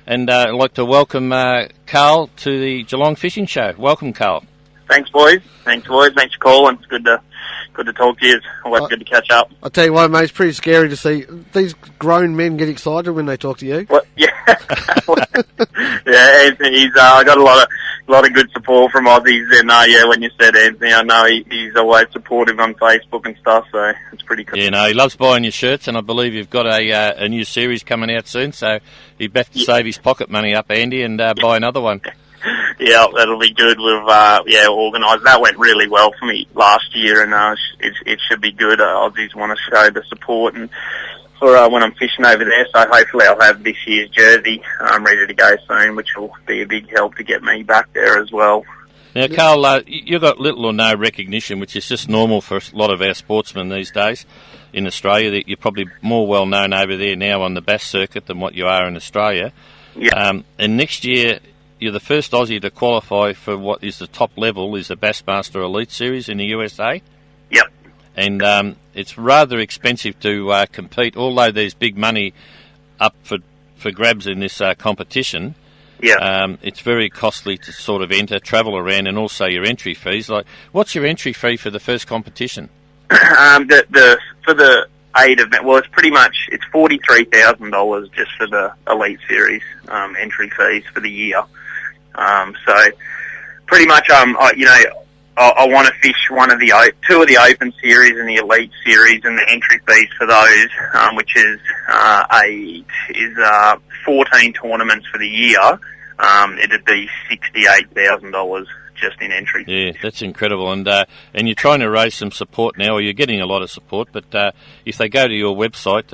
and I'd like to welcome Carl to the Geelong Fishing Show. Welcome, Carl. Thanks, boys. Thanks for calling. It's good to talk to you. It's always good to catch up. I'll tell you what, mate, it's pretty scary to see these grown men get excited when they talk to you. Well, yeah. Yeah, Anthony's got a lot of good support from Aussies, and when you said Anthony, I know he's always supportive on Facebook and stuff, so it's pretty cool. Yeah, no, he loves buying your shirts, and I believe you've got a new series coming out soon, so he'd better save his pocket money up, Andy, and buy another one. Yeah, that'll be good. We've organised. That went really well for me last year, and it should be good. Aussies want to show the support, and for when I'm fishing over there. So hopefully I'll have this year's jersey ready to go soon, which will be a big help to get me back there as well. Now, Carl, you've got little or no recognition, which is just normal for a lot of our sportsmen these days in Australia. That you're probably more well known over there now on the bass circuit than what you are in Australia. Yeah. And next year, you're the first Aussie to qualify for what is the top level, is the Bassmaster Elite Series in the USA. Yep. And it's rather expensive to compete, although there's big money up for grabs in this competition. Yeah. It's very costly to sort of enter, travel around, and also your entry fees. Like, what's your entry fee for the first competition? For the 8 event, well, it's $43,000 just for the Elite Series entry fees for the year. So pretty much, I want to fish two of the Open Series and the Elite Series, and the entry fees for those, which is 14 tournaments for the year. It'd be $68,000 just in entry. Yeah, that's incredible. And you're trying to raise some support now, or you're getting a lot of support. But if they go to your website,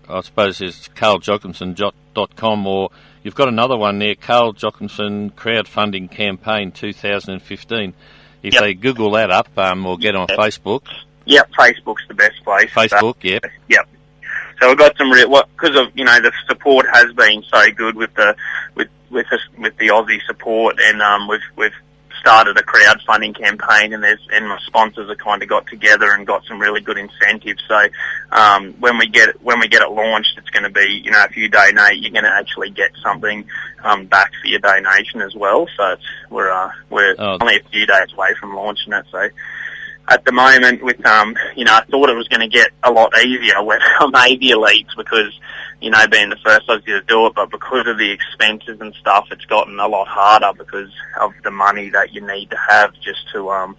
I suppose it's carljocumsen.com, or you've got another one there, Carl Jocumsen Crowdfunding Campaign 2015. If they Google that up, or get on Facebook. Yep, Facebook's the best place. Facebook, yep. Yep. So we've got some because of the support has been so good with the Aussie support, and we've started a crowdfunding campaign, and my sponsors have kind of got together and got some really good incentives. So when we get it launched, it's going to be, if you donate, you're going to actually get something back for your donation as well. So we're only a few days away from launching it. So at the moment, with I thought it was going to get a lot easier when I made the elites, because being the first Aussie to do it, but because of the expenses and stuff, it's gotten a lot harder because of the money that you need to have just to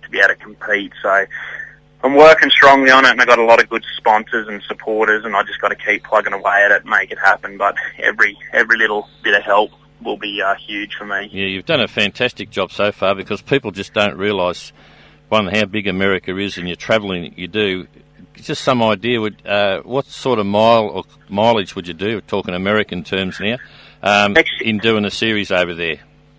be able to compete. So I'm working strongly on it, and I've got a lot of good sponsors and supporters, and I just got to keep plugging away at it and make it happen. But every little bit of help will be huge for me. Yeah, you've done a fantastic job so far, because people just don't realise, one, how big America is, and your travelling you do. Just some idea, what sort of mileage would you do, we're talking American terms now, in doing a series over there?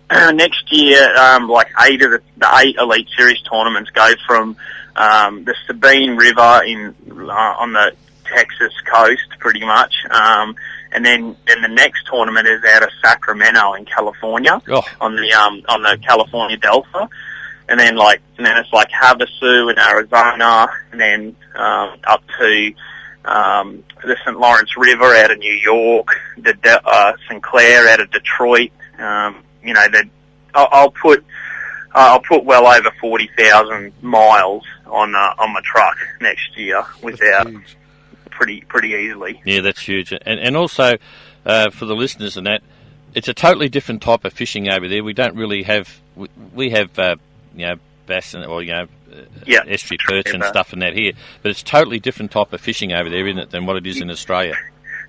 Next year, 8 of the 8 Elite Series tournaments go from the Sabine River on the Texas coast, pretty much, and then the next tournament is out of Sacramento in California, on the California Delta. And then it's like Havasu in Arizona, and then up to the St. Lawrence River out of New York, the Sinclair out of Detroit. I'll put well over 40,000 miles on my truck next year without pretty easily. Yeah, that's huge. And also for the listeners and that, it's a totally different type of fishing over there. We don't really have we have bass and estuary perch and stuff and that here, but it's totally different type of fishing over there, isn't it, than what it is in Australia?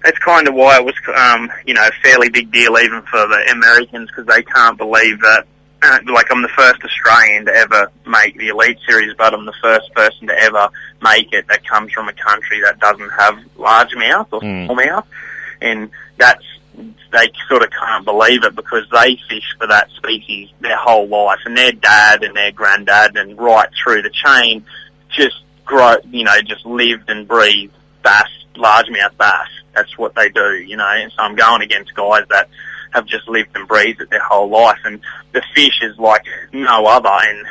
That's kind of why it was, a fairly big deal even for the Americans, because they can't believe that. I'm the first Australian to ever make the Elite Series, but I'm the first person to ever make it that comes from a country that doesn't have largemouth or smallmouth, and they sort of can't believe it, because they fish for that species their whole life, and their dad and their granddad and right through the chain just lived and breathed bass, largemouth bass. That's what they do, and so I'm going against guys that have just lived and breathed it their whole life, and the fish is like no other, and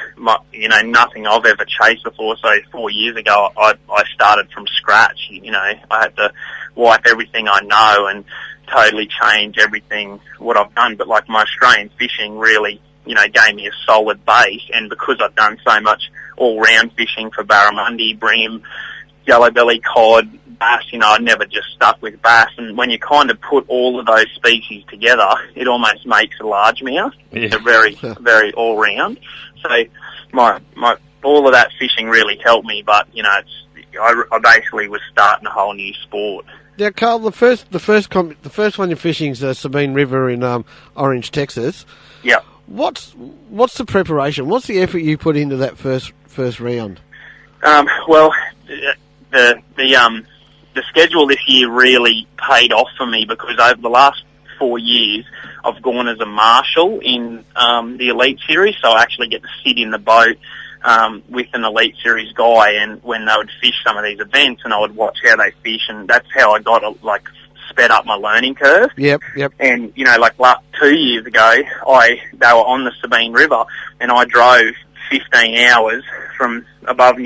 nothing I've ever chased before. So 4 years ago I started from scratch. I had to wipe everything I know and totally change everything what I've done. But like my Australian fishing really, gave me a solid base, and because I've done so much all-round fishing for barramundi, bream, yellowbelly, cod, bass, I never just stuck with bass. And when you kind of put all of those species together, it almost makes a largemouth. Yeah. They're very, very all-round. So my all of that fishing really helped me, but, I basically was starting a whole new sport. Now, Carl, the first one you're fishing is the Sabine River in Orange, Texas. Yeah. What's the preparation? What's the effort you put into that first round? Well, the schedule this year really paid off for me, because over the last 4 years I've gone as a marshal in the Elite Series, so I actually get to sit in the boat with an Elite Series guy, and when they would fish some of these events, and I would watch how they fish, and that's how I got sped up my learning curve. Yep. And 2 years ago, they were on the Sabine River, and I drove 15 hours from above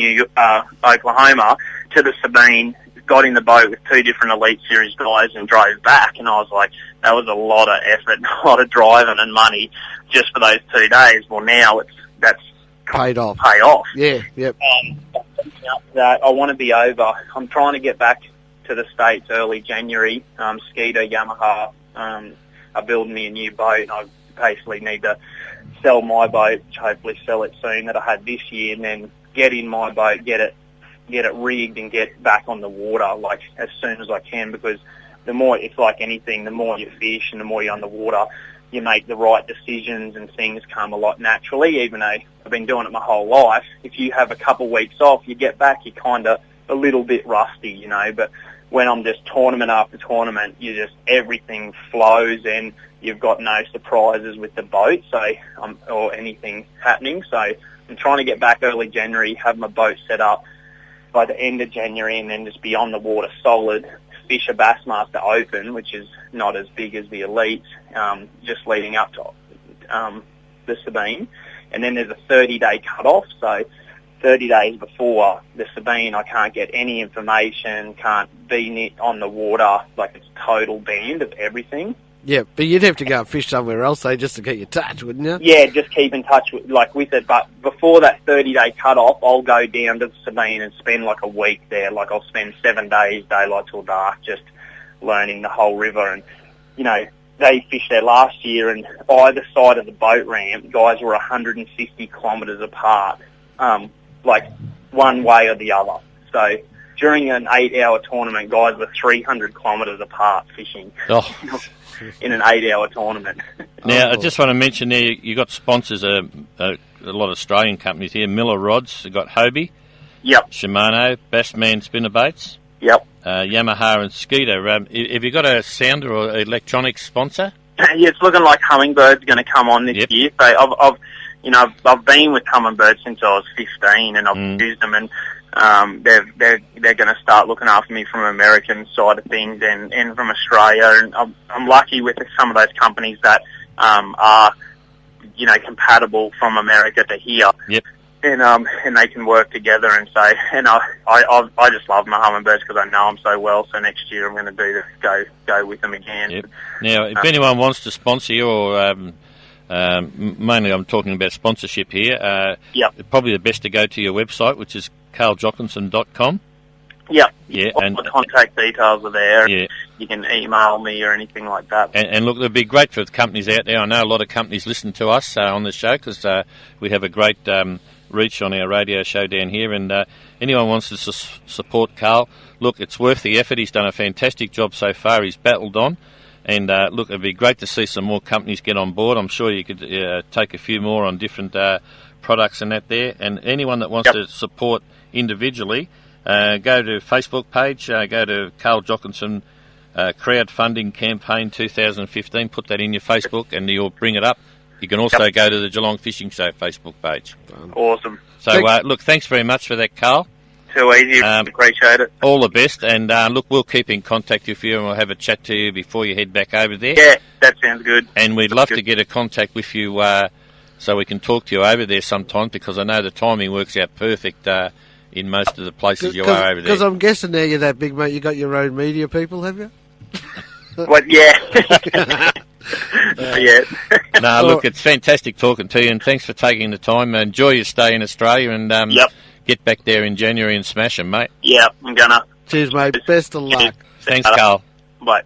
Oklahoma to the Sabine, got in the boat with 2 different Elite Series guys and drove back, and I was like, that was a lot of effort, a lot of driving and money just for those 2 days. Well, now that's paid off. Yeah, yep. That I want to be over. I'm trying to get back to the States early January. Tthe, Yamaha are building me a new boat, and I basically need to sell my boat, hopefully sell it soon, that I had this year, and then get in my boat, get it rigged and get back on the water as soon as I can, because the more, it's like anything, the more you fish and the more you're on the water, you make the right decisions and things come a lot naturally. Even though I've been doing it my whole life, if you have a couple weeks off, you get back, you're kind of a little bit rusty, but when I'm just tournament after tournament, everything flows, and you've got no surprises with the boat, or anything happening. So I'm trying to get back early January, have my boat set up by the end of January, and then just be on the water solid, fish a Bassmaster Open, which is not as big as the Elite, just leading up to the Sabine. And then there's a 30-day cut-off, so 30 days before the Sabine, I can't get any information, can't be on the water, it's total banned of everything. Yeah, but you'd have to go and fish somewhere else, just to get your touch, wouldn't you? Yeah, just keep in touch with it. But before that 30-day cut-off, I'll go down to the Sabine and spend a week there. I'll spend 7 days, daylight till dark, just learning the whole river. And, they fished there last year, and either side of the boat ramp, guys were 150 kilometres apart, one way or the other. So during an 8-hour tournament, guys were 300 kilometres apart fishing. Oh. In an 8-hour tournament. Now, I just want to mention there, you got sponsors, a lot of Australian companies here. Miller Rods, you got Hobie. Yep. Shimano, Bassman Spinnerbaits. Yep. Yamaha and Skeeter. Have you got a sounder or electronics sponsor? Yeah, it's looking like Hummingbird's going to come on this year. So I've been with Hummingbird since I was 15, and I've used them, and they're going to start looking after me from an American side of things and from Australia, and I'm lucky with some of those companies that are compatible from America to here. Yep. And they can work together, and so I just love my Hummingbirds because I know them so well. So next year I'm going to do this, go with them again. Yep. Now, if anyone wants to sponsor you, or mainly I'm talking about sponsorship here, probably the best to go to your website, which is carljocumsen.com. Yep. Yeah. All and the contact details are there. Yeah. You can email me or anything like that. And look, it'd be great for the companies out there. I know a lot of companies listen to us on the show because we have a great reach on our radio show down here. And anyone wants to support Carl, look, it's worth the effort. He's done a fantastic job so far. He's battled on. And look, it'd be great to see some more companies get on board. I'm sure you could take a few more on different products and that there. And anyone that wants to support individually, go to Facebook page, go to Carl Jocumsen crowdfunding campaign 2015, put that in your Facebook and you'll bring it up. You can also go to the Geelong Fishing Show Facebook page. Awesome. So look, thanks very much for that, Carl. Too easy. Appreciate it. All the best, and look, we'll keep in contact with you and we'll have a chat to you before you head back over there. Yeah, that sounds good. And we'd love to get a contact with you so we can talk to you over there sometime, because I know the timing works out perfect in most of the places you are over there. Because I'm guessing now you're that big, mate, you got your own media people, have you? What? Yeah. Yeah. No, look, it's fantastic talking to you, and thanks for taking the time. Enjoy your stay in Australia, and Yep. get back there in January and smash them, mate. Yeah, I'm gonna. Cheers, mate. Best of luck. Thanks, Carl. Bye.